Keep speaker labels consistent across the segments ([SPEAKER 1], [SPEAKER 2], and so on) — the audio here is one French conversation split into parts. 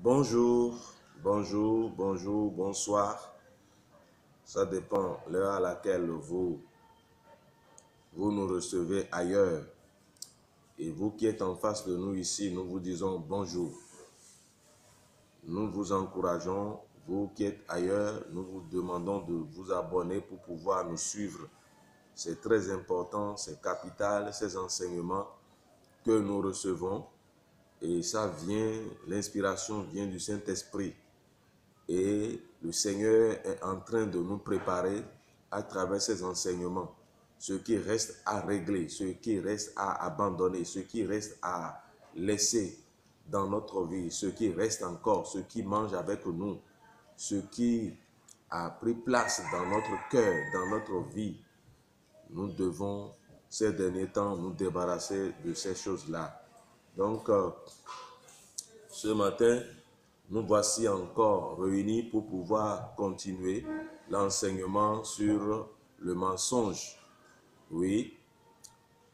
[SPEAKER 1] Bonjour, bonjour, bonjour, bonsoir. Ça dépend l'heure à laquelle vous nous recevez ailleurs. Et vous qui êtes en face de nous ici, nous vous disons bonjour. Nous vous encourageons. Vous qui êtes ailleurs, nous vous demandons de vous abonner pour pouvoir nous suivre. C'est très important, c'est capital, ces enseignements que nous recevons. Et ça vient, l'inspiration vient du Saint-Esprit. Et le Seigneur est en train de nous préparer à travers ces enseignements. Ce qui reste à régler, ce qui reste à abandonner, ce qui reste à laisser dans notre vie, ce qui reste encore, ce qui mange avec nous, ce qui a pris place dans notre cœur, dans notre vie. Nous devons, ces derniers temps, nous débarrasser de ces choses-là. Donc, ce matin, nous voici encore réunis pour pouvoir continuer l'enseignement sur le mensonge. Oui,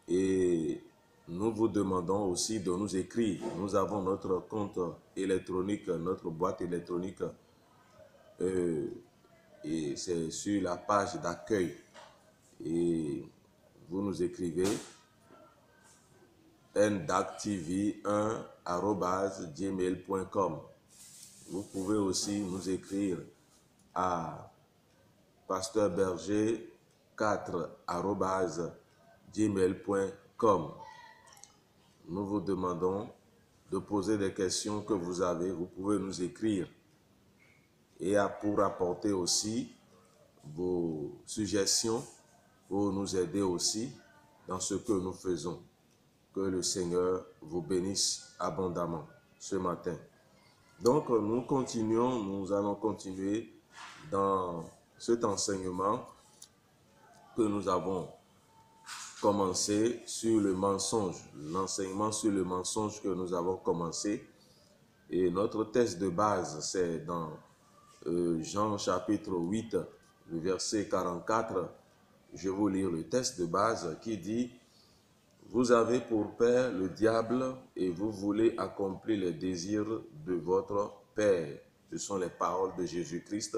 [SPEAKER 1] et nous vous demandons aussi de nous écrire. Nous avons notre compte électronique, notre boîte électronique, et c'est sur la page d'accueil. Et vous nous écrivez ndactv1@gmail.com. Vous pouvez aussi nous écrire à pasteurberger4@gmail.com. Nous vous demandons de poser des questions que vous avez. Vous pouvez nous écrire et pour apporter aussi vos suggestions pour nous aider aussi dans ce que nous faisons. Que le Seigneur vous bénisse abondamment ce matin. Donc, nous allons continuer dans cet enseignement que nous avons commencé sur le mensonge. L'enseignement sur le mensonge que nous avons commencé. Et notre texte de base, c'est dans Jean chapitre 8, le verset 44. Je vais vous lire le texte de base qui dit: vous avez pour père le diable et vous voulez accomplir les désirs de votre père. Ce sont les paroles de Jésus-Christ.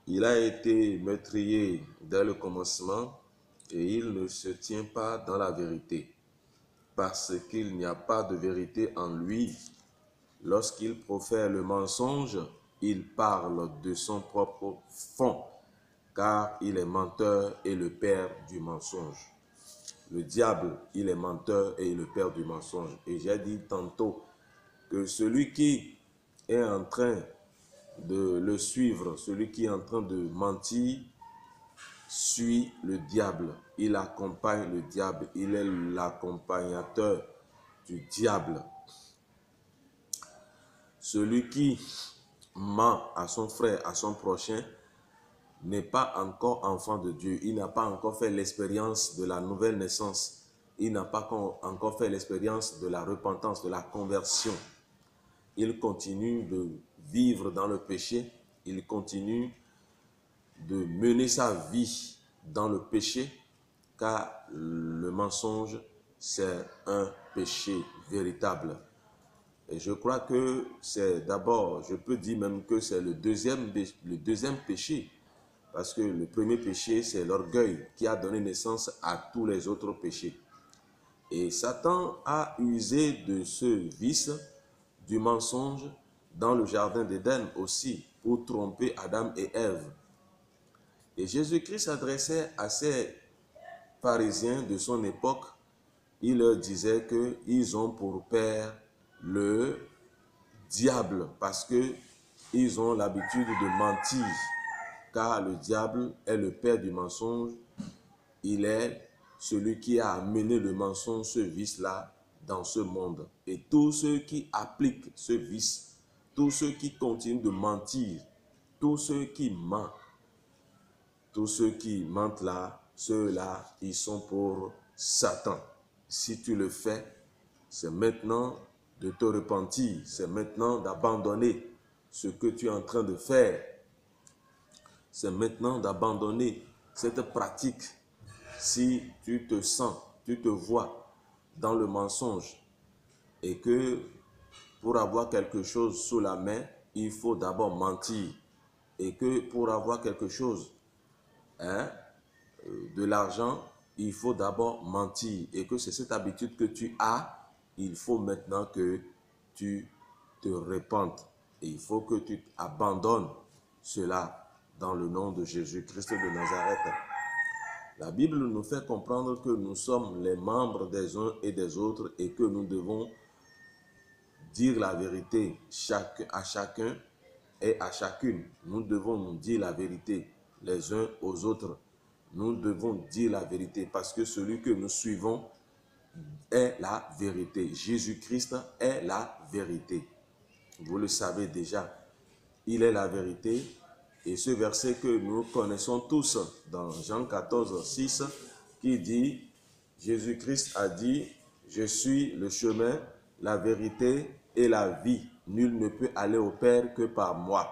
[SPEAKER 1] Il a été meurtrier dès le commencement et il ne se tient pas dans la vérité, parce qu'il n'y a pas de vérité en lui. Lorsqu'il profère le mensonge, il parle de son propre fond, car il est menteur et le père du mensonge. Le diable, il est menteur et le père du mensonge. Et j'ai dit tantôt que celui qui est en train de le suivre, celui qui est en train de mentir, suit le diable. Il accompagne le diable. Il est l'accompagnateur du diable. Celui qui ment à son frère, à son prochain, n'est pas encore enfant de Dieu. Il n'a pas encore fait l'expérience de la nouvelle naissance. Il n'a pas encore fait l'expérience de la repentance, de la conversion. Il continue de vivre dans le péché. Il continue de mener sa vie dans le péché, car le mensonge, c'est un péché véritable. Et je crois que c'est d'abord, je peux dire même que c'est le deuxième péché. Parce que le premier péché, c'est l'orgueil qui a donné naissance à tous les autres péchés. Et Satan a usé de ce vice du mensonge dans le jardin d'Éden aussi pour tromper Adam et Ève. Et Jésus-Christ s'adressait à ces pharisiens de son époque. Il leur disait qu'ils ont pour père le diable parce qu'ils ont l'habitude de mentir. Car le diable est le père du mensonge. Il est celui qui a amené le mensonge, ce vice-là, dans ce monde. Et tous ceux qui appliquent ce vice, tous ceux qui continuent de mentir, tous ceux qui mentent là, ceux-là, ils sont pour Satan. Si tu le fais, c'est maintenant de te repentir, c'est maintenant d'abandonner ce que tu es en train de faire. C'est maintenant d'abandonner cette pratique. Si tu te sens, tu te vois dans le mensonge et que pour avoir quelque chose sous la main, il faut d'abord mentir. Et que pour avoir quelque chose, hein, de l'argent, il faut d'abord mentir. Et que c'est cette habitude que tu as, il faut maintenant que tu te répandes. Et il faut que tu abandonnes cela dans le nom de Jésus-Christ de Nazareth. La Bible nous fait comprendre que nous sommes les membres des uns et des autres et que nous devons dire la vérité à chacun et à chacune. Nous devons nous dire la vérité les uns aux autres. Nous devons dire la vérité parce que celui que nous suivons est la vérité. Jésus-Christ est la vérité. Vous le savez déjà, il est la vérité. Et ce verset que nous connaissons tous dans Jean 14, 6, qui dit, Jésus-Christ a dit, je suis le chemin, la vérité et la vie. Nul ne peut aller au Père que par moi.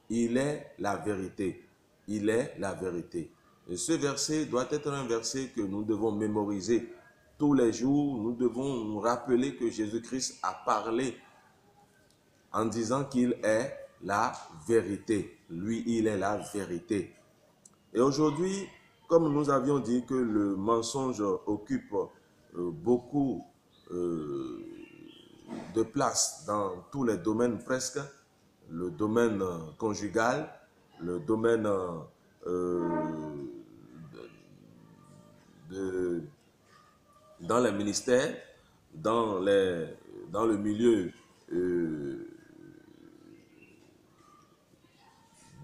[SPEAKER 1] Il est la vérité. Il est la vérité. Et ce verset doit être un verset que nous devons mémoriser tous les jours. Nous devons nous rappeler que Jésus-Christ a parlé en disant qu'il est la vérité. Lui, il est la vérité. Et aujourd'hui, comme nous avions dit que le mensonge occupe beaucoup de place dans tous les domaines presque, le domaine conjugal, le domaine dans les ministères, dans le milieu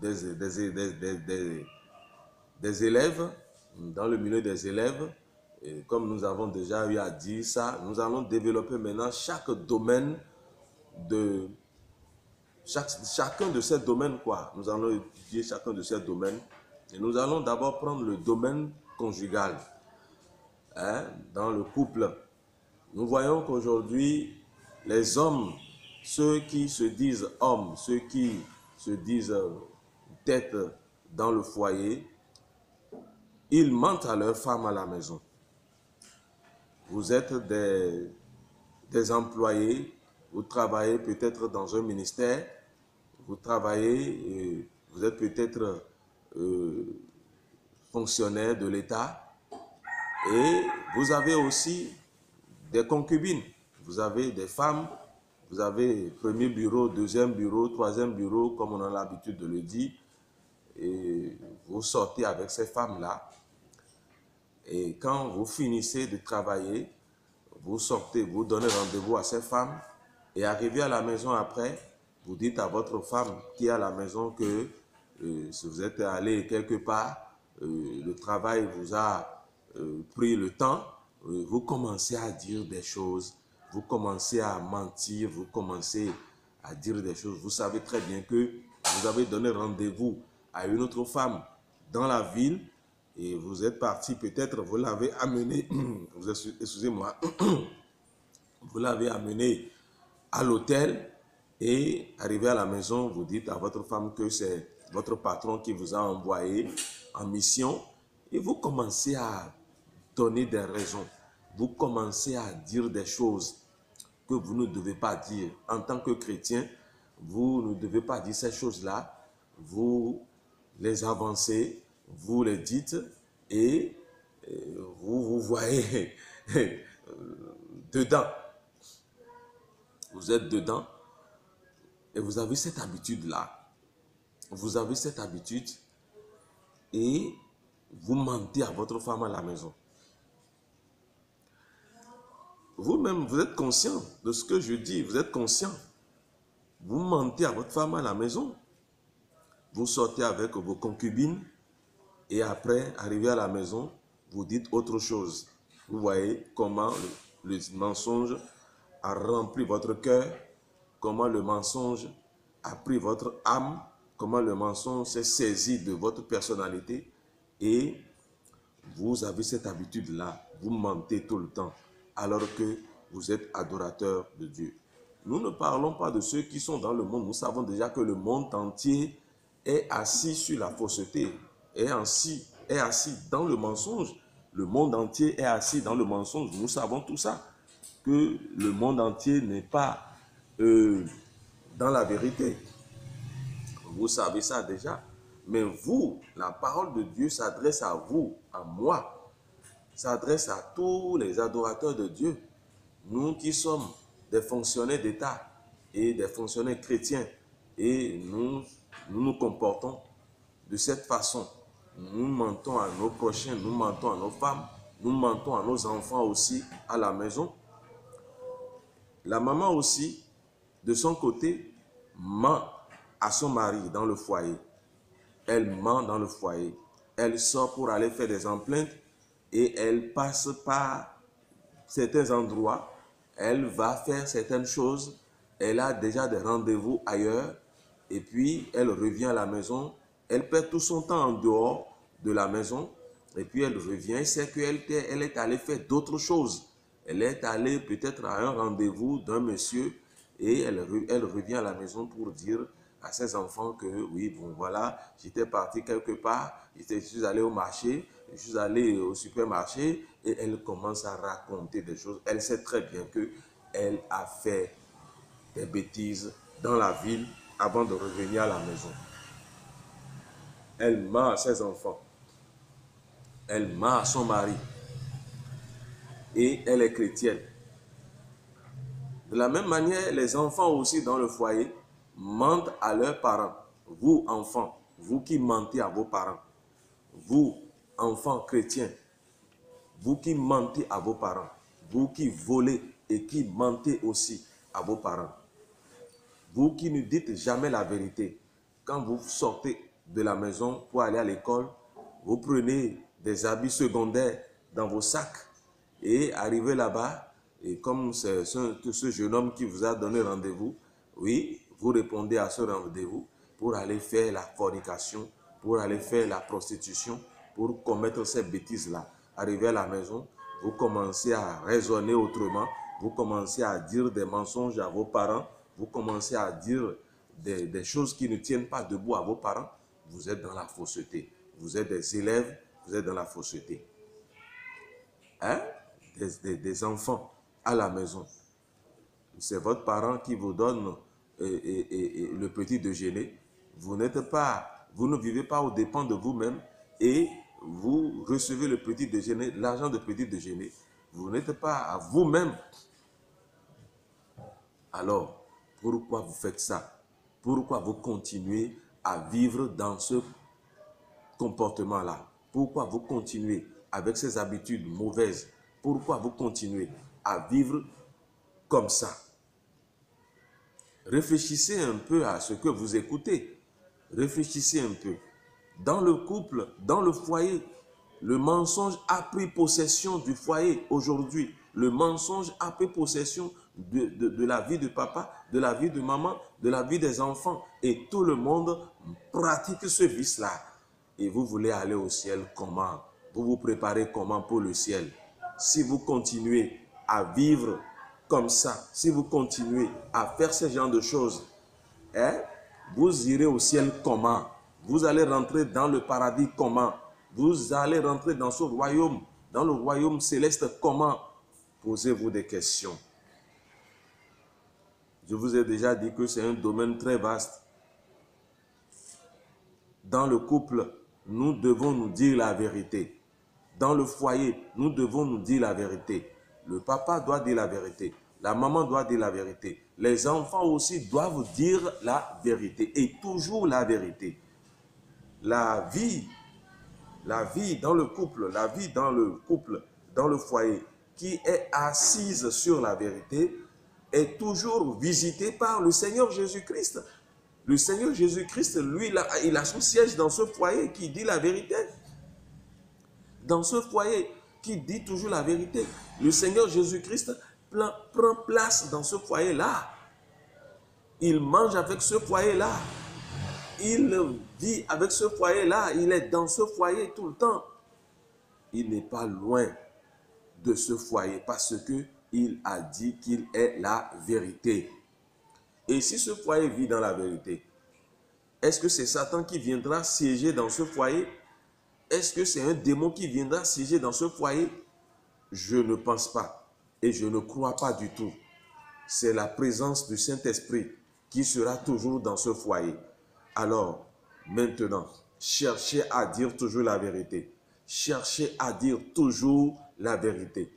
[SPEAKER 1] des élèves, dans le milieu des élèves. Et comme nous avons déjà eu à dire ça, nous allons développer maintenant chaque domaine de chacun de ces domaines, quoi. Nous allons étudier chacun de ces domaines. Et nous allons d'abord prendre le domaine conjugal. Hein, dans le couple, nous voyons qu'aujourd'hui, les hommes, ceux qui se disent hommes, ceux qui se disent tête dans le foyer, ils mentent à leurs femmes à la maison. Vous êtes des employés, vous travaillez peut-être dans un ministère, vous travaillez, vous êtes peut-être fonctionnaire de l'État et vous avez aussi des concubines. Vous avez des femmes, vous avez premier bureau, deuxième bureau, troisième bureau, comme on a l'habitude de le dire. Et vous sortez avec ces femmes-là. Et quand vous finissez de travailler, vous sortez, vous donnez rendez-vous à ces femmes. Et arrivé à la maison après, vous dites à votre femme qui est à la maison que si vous êtes allé quelque part, le travail vous a pris le temps, vous commencez à dire des choses, vous commencez à mentir, vous commencez à dire des choses. Vous savez très bien que vous avez donné rendez-vous à une autre femme dans la ville et vous êtes parti, peut-être vous l'avez amené, excusez-moi, vous l'avez amené à l'hôtel et arrivé à la maison, vous dites à votre femme que c'est votre patron qui vous a envoyé en mission et vous commencez à donner des raisons. Vous commencez à dire des choses que vous ne devez pas dire. En tant que chrétien, vous ne devez pas dire ces choses-là. Vous les avancez, vous les dites et vous vous voyez dedans. Vous êtes dedans et vous avez cette habitude-là. Vous avez cette habitude et vous mentez à votre femme à la maison. Vous-même, vous êtes conscient de ce que je dis, vous êtes conscient. Vous mentez à votre femme à la maison. Vous sortez avec vos concubines et après, arrivé à la maison, vous dites autre chose. Vous voyez comment le mensonge a rempli votre cœur, comment le mensonge a pris votre âme, comment le mensonge s'est saisi de votre personnalité et vous avez cette habitude-là, vous mentez tout le temps alors que vous êtes adorateur de Dieu. Nous ne parlons pas de ceux qui sont dans le monde. Nous savons déjà que le monde entier est assis sur la fausseté, est assis dans le mensonge. Le monde entier est assis dans le mensonge. Nous savons tout ça, que le monde entier n'est pas euh, dans la vérité. Vous savez ça déjà. Mais vous, la parole de Dieu s'adresse à vous, à moi, s'adresse à tous les adorateurs de Dieu. Nous qui sommes des fonctionnaires d'État et des fonctionnaires chrétiens, et nous nous comportons de cette façon. Nous mentons à nos prochains, nous mentons à nos femmes, nous mentons à nos enfants aussi à la maison. La maman aussi, de son côté, ment à son mari dans le foyer. Elle ment dans le foyer. Elle sort pour aller faire des empreintes et elle passe par certains endroits. Elle va faire certaines choses. Elle a déjà des rendez-vous ailleurs et puis elle revient à la maison. Elle perd tout son temps en dehors de la maison et puis elle revient. C'est qu'elle est allée faire d'autres choses. Elle est allée peut-être à un rendez-vous d'un monsieur et elle revient à la maison pour dire à ses enfants que oui, bon voilà, j'étais parti quelque part, je suis allé au marché, je suis allé au supermarché et elle commence à raconter des choses. Elle sait très bien qu'elle a fait des bêtises dans la ville avant de revenir à la maison. Elle ment à ses enfants. Elle ment à son mari. Et elle est chrétienne. De la même manière, les enfants aussi dans le foyer mentent à leurs parents. Vous, enfants, vous qui mentez à vos parents, vous, enfants chrétiens, vous qui mentez à vos parents, vous qui volez et qui mentez aussi à vos parents, vous qui ne dites jamais la vérité, quand vous sortez de la maison pour aller à l'école, vous prenez des habits secondaires dans vos sacs et arrivez là-bas, et comme c'est ce jeune homme qui vous a donné rendez-vous, oui, vous répondez à ce rendez-vous pour aller faire la fornication, pour aller faire la prostitution, pour commettre ces bêtises-là. Arrivé à la maison, vous commencez à raisonner autrement, vous commencez à dire des mensonges à vos parents, vous commencez à dire des choses qui ne tiennent pas debout à vos parents, vous êtes dans la fausseté. Vous êtes des élèves, vous êtes dans la fausseté. Hein? Des enfants à la maison. C'est votre parent qui vous donne le petit déjeuner. Vous ne vivez pas aux dépens de vous-même et vous recevez le petit déjeuner, l'argent de petit déjeuner. Vous n'êtes pas à vous-même. Alors, pourquoi vous faites ça? Pourquoi vous continuez à vivre dans ce comportement-là? Pourquoi vous continuez avec ces habitudes mauvaises? Pourquoi vous continuez à vivre comme ça? Réfléchissez un peu à ce que vous écoutez. Réfléchissez un peu. Dans le couple, dans le foyer, le mensonge a pris possession du foyer aujourd'hui. Le mensonge a pris possession de la vie de papa, de la vie de maman, de la vie des enfants. Et tout le monde pratique ce vice-là. Et vous voulez aller au ciel comment? Vous vous préparez comment pour le ciel? Si vous continuez à vivre comme ça, si vous continuez à faire ce genre de choses, hein, vous irez au ciel comment? Vous allez rentrer dans le paradis comment? Vous allez rentrer dans ce royaume, dans le royaume céleste comment? Posez-vous des questions. Je vous ai déjà dit que c'est un domaine très vaste. Dans le couple, nous devons nous dire la vérité. Dans le foyer, nous devons nous dire la vérité. Le papa doit dire la vérité. La maman doit dire la vérité. Les enfants aussi doivent dire la vérité. Et toujours la vérité. La vie dans le couple, dans le foyer, qui est assise sur la vérité, est toujours visitée par le Seigneur Jésus-Christ. Le Seigneur Jésus-Christ, lui, il a son siège dans ce foyer qui dit la vérité. Dans ce foyer qui dit toujours la vérité. Le Seigneur Jésus-Christ prend place dans ce foyer-là. Il mange avec ce foyer-là. Il vit avec ce foyer-là. Il est dans ce foyer tout le temps. Il n'est pas loin de ce foyer parce qu'il a dit qu'il est la vérité. Et si ce foyer vit dans la vérité, est-ce que c'est Satan qui viendra siéger dans ce foyer? Est-ce que c'est un démon qui viendra siéger dans ce foyer? Je ne pense pas et je ne crois pas du tout. c'est la présence du Saint-Esprit qui sera toujours dans ce foyer. Alors, maintenant, cherchez à dire toujours la vérité. Cherchez à dire toujours la vérité.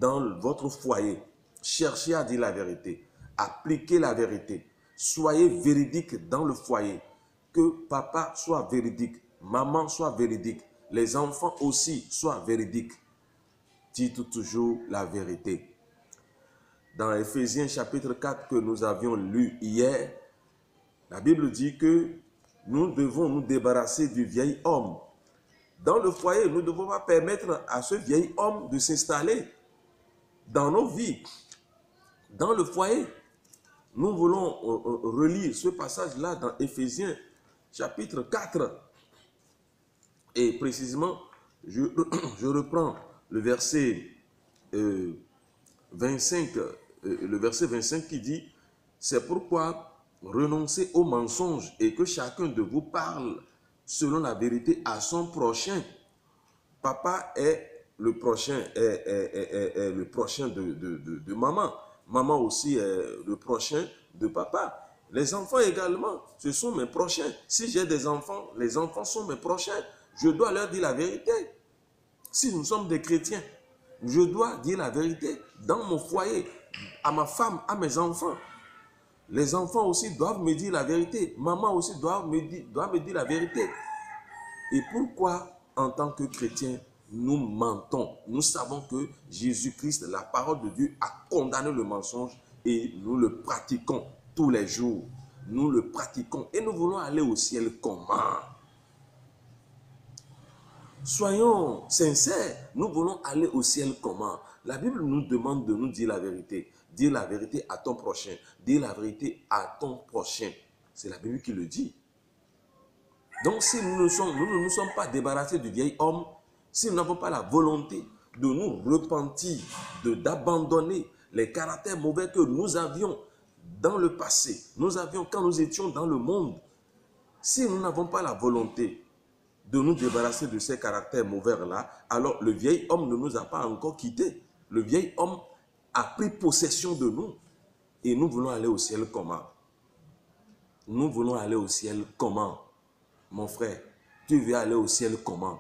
[SPEAKER 1] Dans votre foyer, cherchez à dire la vérité. Appliquez la vérité. Soyez véridique dans le foyer. Que papa soit véridique, maman soit véridique, les enfants aussi soient véridiques. Dites toujours la vérité. Dans Éphésiens chapitre 4 que nous avions lu hier, la Bible dit que nous devons nous débarrasser du vieil homme. Dans le foyer, nous ne devons pas permettre à ce vieil homme de s'installer dans nos vies. Dans le foyer, nous voulons relire ce passage-là dans Éphésiens chapitre 4. Et précisément, je reprends le verset 25, le verset 25 qui dit « C'est pourquoi renoncez aux mensonges et que chacun de vous parle selon la vérité à son prochain. » Papa est le prochain, est le prochain de maman. Maman aussi est le prochain de papa. Les enfants également, ce sont mes prochains. Si j'ai des enfants, les enfants sont mes prochains. Je dois leur dire la vérité. Si nous sommes des chrétiens, je dois dire la vérité dans mon foyer, à ma femme, à mes enfants. Les enfants aussi doivent me dire la vérité. Maman aussi doit me dire la vérité. Et pourquoi, en tant que chrétiens, nous mentons? Nous savons que Jésus-Christ, la parole de Dieu, a condamné le mensonge et nous le pratiquons tous les jours. Nous le pratiquons et nous voulons aller au ciel comment? Soyons sincères, nous voulons aller au ciel comment? La Bible nous demande de nous dire la vérité. Dire la vérité à ton prochain. Dire la vérité à ton prochain. C'est la Bible qui le dit. Donc si nous ne nous sommes pas débarrassés du vieil homme, si nous n'avons pas la volonté de nous repentir, d'abandonner les caractères mauvais que nous avions dans le passé, nous avions quand nous étions dans le monde, si nous n'avons pas la volonté de nous débarrasser de ces caractères mauvais-là, alors le vieil homme ne nous a pas encore quittés. Le vieil homme a pris possession de nous. Et nous voulons aller au ciel comment? Nous voulons aller au ciel comment? Mon frère, tu veux aller au ciel comment?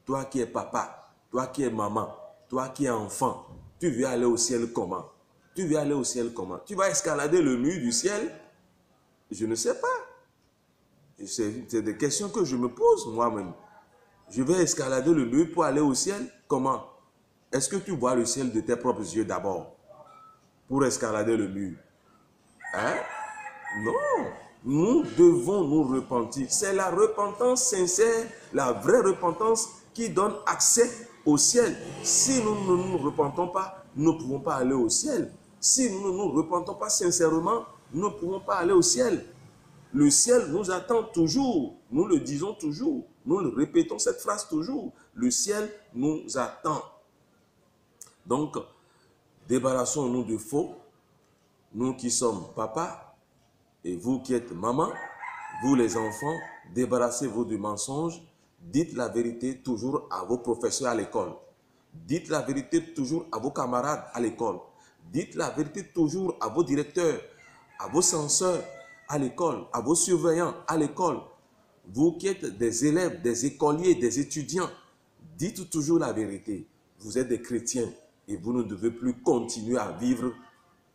[SPEAKER 1] Toi qui es papa, toi qui es maman, toi qui es enfant, tu veux aller au ciel comment? Tu veux aller au ciel comment? Tu vas escalader le mur du ciel? Je ne sais pas. C'est des questions que je me pose moi-même. Je vais escalader le mur pour aller au ciel? Comment? Est-ce que tu vois le ciel de tes propres yeux d'abord pour escalader le mur? Hein? Non. Nous devons nous repentir. C'est la repentance sincère, la vraie repentance qui donne accès au ciel. Si nous ne nous repentons pas, nous ne pouvons pas aller au ciel. Si nous ne nous repentons pas sincèrement, nous ne pouvons pas aller au ciel. Le ciel nous attend toujours. Nous le disons toujours. Nous le répétons cette phrase toujours. Le ciel nous attend. Donc, débarrassons-nous de faux. Nous qui sommes papa et vous qui êtes maman, vous les enfants, débarrassez-vous du mensonge. Dites la vérité toujours à vos professeurs à l'école. Dites la vérité toujours à vos camarades à l'école. Dites la vérité toujours à vos directeurs, à vos censeurs à l'école, à vos surveillants à l'école. Vous qui êtes des élèves, des écoliers, des étudiants, dites toujours la vérité. Vous êtes des chrétiens et vous ne devez plus continuer à vivre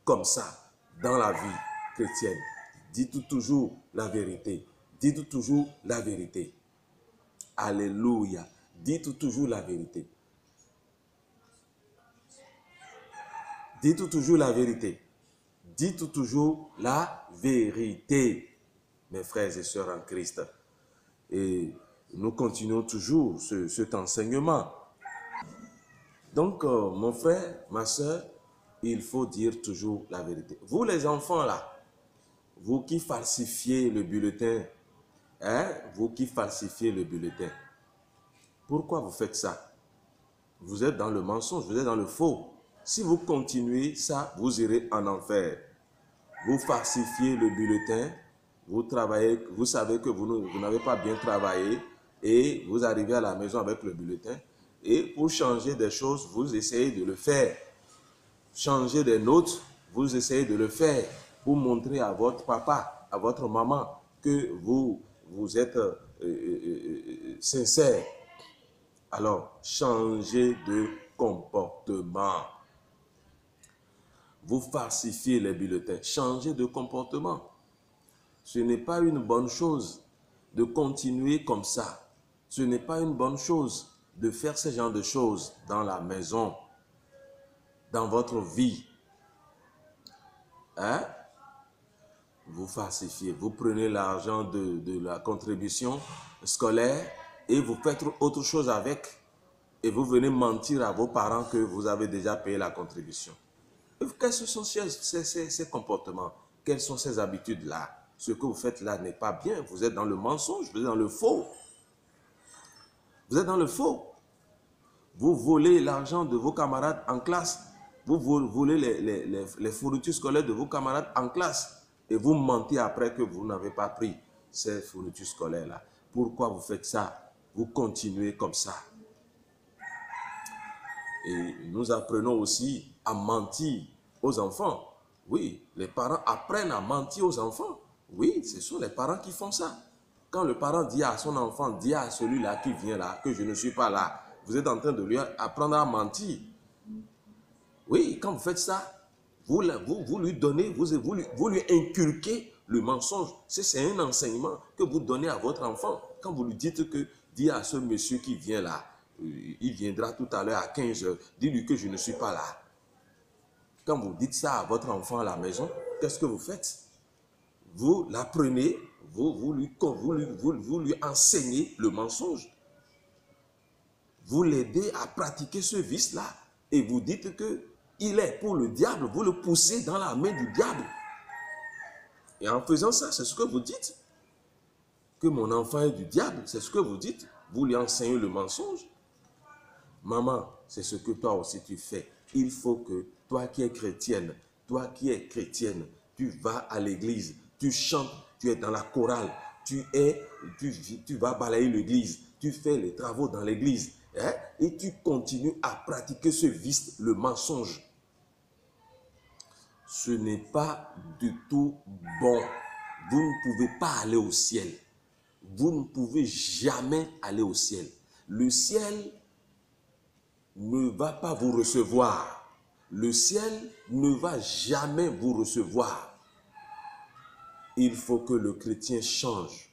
[SPEAKER 1] comme ça dans la vie chrétienne. Dites toujours la vérité. Dites toujours la vérité. Alléluia. Dites toujours la vérité. Dites toujours la vérité. Dites toujours la vérité, mes frères et sœurs en Christ. Et nous continuons toujours cet enseignement. Donc, mon frère, ma sœur, il faut dire toujours la vérité. Vous les enfants là, vous qui falsifiez le bulletin, hein, vous qui falsifiez le bulletin, pourquoi vous faites ça? Vous êtes dans le mensonge, vous êtes dans le faux. Si vous continuez ça, vous irez en enfer. Vous falsifiez le bulletin, vous travaillez, vous savez que vous n'avez pas bien travaillé et vous arrivez à la maison avec le bulletin et pour changer des choses, vous essayez de le faire. Changer des notes, vous essayez de le faire pour montrer à votre papa, à votre maman que vous êtes sincère. Alors, changez de comportement. Vous falsifiez les bulletins. Changez de comportement. Ce n'est pas une bonne chose de continuer comme ça. Ce n'est pas une bonne chose de faire ce genre de choses dans la maison, dans votre vie. Hein? Vous falsifiez, vous prenez l'argent de la contribution scolaire et vous faites autre chose avec. Et vous venez mentir à vos parents que vous avez déjà payé la contribution. Quels sont ces comportements? Quelles sont ces habitudes-là? Ce que vous faites là n'est pas bien. Vous êtes dans le mensonge, vous êtes dans le faux. Vous êtes dans le faux. Vous volez l'argent de vos camarades en classe. Vous volez les fournitures scolaires de vos camarades en classe. Et vous mentez après que vous n'avez pas pris ces fournitures scolaires-là. Pourquoi vous faites ça? Vous continuez comme ça. Et nous apprenons aussi à mentir aux enfants. Oui, les parents apprennent à mentir aux enfants. Oui, ce sont les parents qui font ça. Quand le parent dit à son enfant, dit à celui-là qui vient là, que je ne suis pas là, vous êtes en train de lui apprendre à mentir. Oui, quand vous faites ça, vous lui donnez, vous lui inculquez le mensonge. C'est un enseignement que vous donnez à votre enfant. Quand vous lui dites que, dis à ce monsieur qui vient là, il viendra tout à l'heure à 15 h, dis-lui que je ne suis pas là. Quand vous dites ça à votre enfant à la maison, qu'est-ce que vous faites? Vous l'apprenez, vous lui enseignez le mensonge. Vous l'aidez à pratiquer ce vice-là. Et vous dites qu'il est pour le diable, vous le poussez dans la main du diable. Et en faisant ça, c'est ce que vous dites. Que mon enfant est du diable, c'est ce que vous dites. Vous lui enseignez le mensonge. Maman, c'est ce que toi aussi tu fais. Il faut que toi qui es chrétienne, tu vas à l'église, tu chantes, tu es dans la chorale, tu vas balayer l'église, tu fais les travaux dans l'église, hein, et tu continues à pratiquer ce vice, le mensonge. Ce n'est pas du tout bon. Vous ne pouvez pas aller au ciel. Vous ne pouvez jamais aller au ciel. Le ciel ne va pas vous recevoir. Le ciel ne va jamais vous recevoir. Il faut que le chrétien change.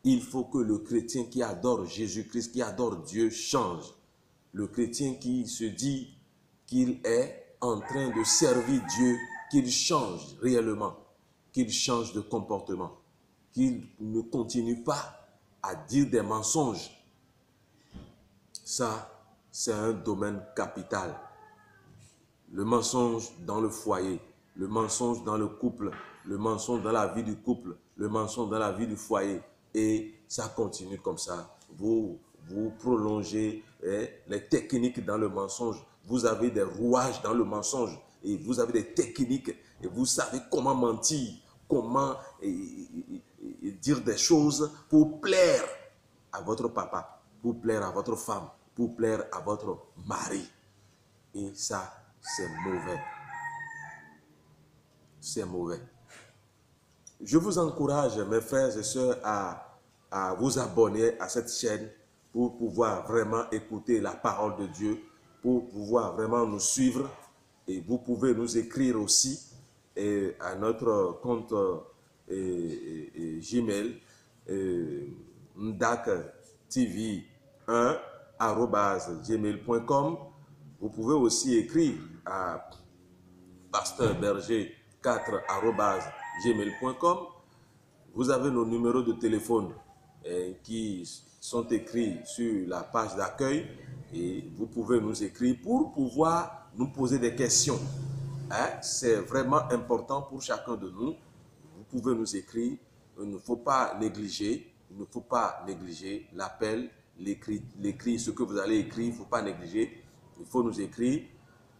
[SPEAKER 1] Il faut que le chrétien qui adore Jésus-Christ, qui adore Dieu, change. Le chrétien qui se dit qu'il est en train de servir Dieu, qu'il change réellement, qu'il change de comportement, qu'il ne continue pas à dire des mensonges. Ça, c'est un domaine capital. Le mensonge dans le foyer, le mensonge dans le couple, le mensonge dans la vie du couple, le mensonge dans la vie du foyer. Et ça continue comme ça. Vous prolongez les techniques dans le mensonge. Vous avez des rouages dans le mensonge. Et vous avez des techniques. Et vous savez comment mentir, comment dire des choses pour plaire à votre papa, pour plaire à votre femme, pour plaire à votre mari. Et ça, c'est mauvais. C'est mauvais. Je vous encourage, mes frères et sœurs, à vous abonner à cette chaîne pour pouvoir vraiment écouter la parole de Dieu, pour pouvoir vraiment nous suivre. Et vous pouvez nous écrire aussi à notre compte Gmail, ndactv1@gmail.com. Vous pouvez aussi écrire à pasteurberger4@gmail.com. Vous avez nos numéros de téléphone qui sont écrits sur la page d'accueil et vous pouvez nous écrire pour pouvoir nous poser des questions. Hein? C'est vraiment important pour chacun de nous. Vous pouvez nous écrire. Il ne faut pas négliger. Il ne faut pas négliger l'appel, l'écrit, ce que vous allez écrire. Il ne faut pas négliger. Il faut nous écrire.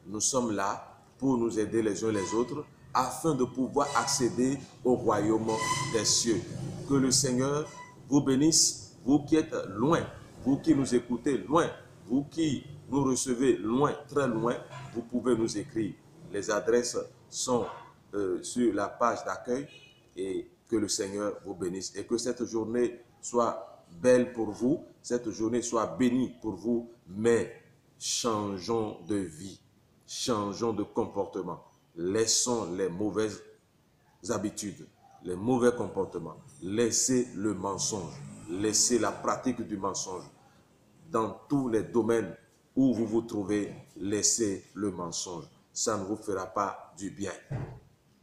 [SPEAKER 1] Nous sommes là pour nous aider les uns les autres afin de pouvoir accéder au royaume des cieux. Que le Seigneur vous bénisse, vous qui êtes loin, vous qui nous écoutez loin, vous qui nous recevez loin, très loin, vous pouvez nous écrire. Les adresses sont sur la page d'accueil et que le Seigneur vous bénisse et que cette journée soit belle pour vous, cette journée soit bénie pour vous, mais changeons de vie, changeons de comportement, laissons les mauvaises habitudes, les mauvais comportements, laissez le mensonge, laissez la pratique du mensonge. Dans tous les domaines où vous vous trouvez, laissez le mensonge. Ça ne vous fera pas du bien.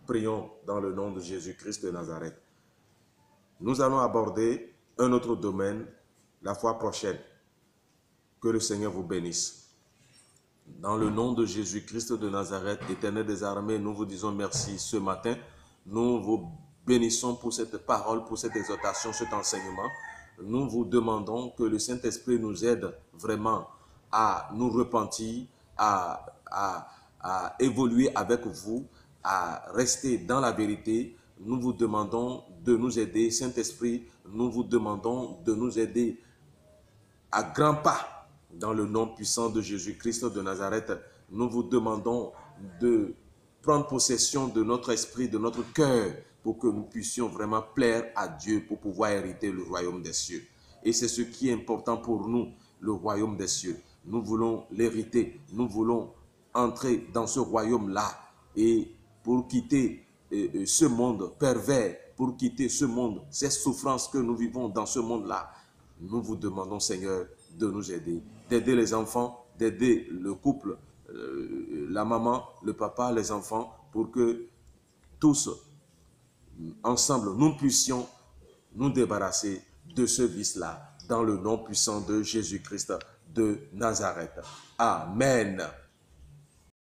[SPEAKER 1] Prions dans le nom de Jésus-Christ de Nazareth. Nous allons aborder un autre domaine la fois prochaine. Que le Seigneur vous bénisse. Dans le nom de Jésus-Christ de Nazareth, Éternel des armées, nous vous disons merci ce matin. Nous vous bénissons pour cette parole, pour cette exhortation, cet enseignement. Nous vous demandons que le Saint-Esprit nous aide vraiment à nous repentir, à évoluer avec vous, à rester dans la vérité. Nous vous demandons de nous aider, Saint-Esprit, nous vous demandons de nous aider à grands pas. Dans le nom puissant de Jésus-Christ de Nazareth, nous vous demandons de prendre possession de notre esprit, de notre cœur, pour que nous puissions vraiment plaire à Dieu, pour pouvoir hériter le royaume des cieux. Et c'est ce qui est important pour nous, le royaume des cieux. Nous voulons l'hériter, nous voulons entrer dans ce royaume-là. Et pour quitter ce monde pervers, pour quitter ce monde, ces souffrances que nous vivons dans ce monde-là, nous vous demandons, Seigneur, de nous aider, d'aider les enfants, d'aider le couple, la maman, le papa, les enfants, pour que tous, ensemble, nous puissions nous débarrasser de ce vice-là, dans le nom puissant de Jésus-Christ de Nazareth. Amen.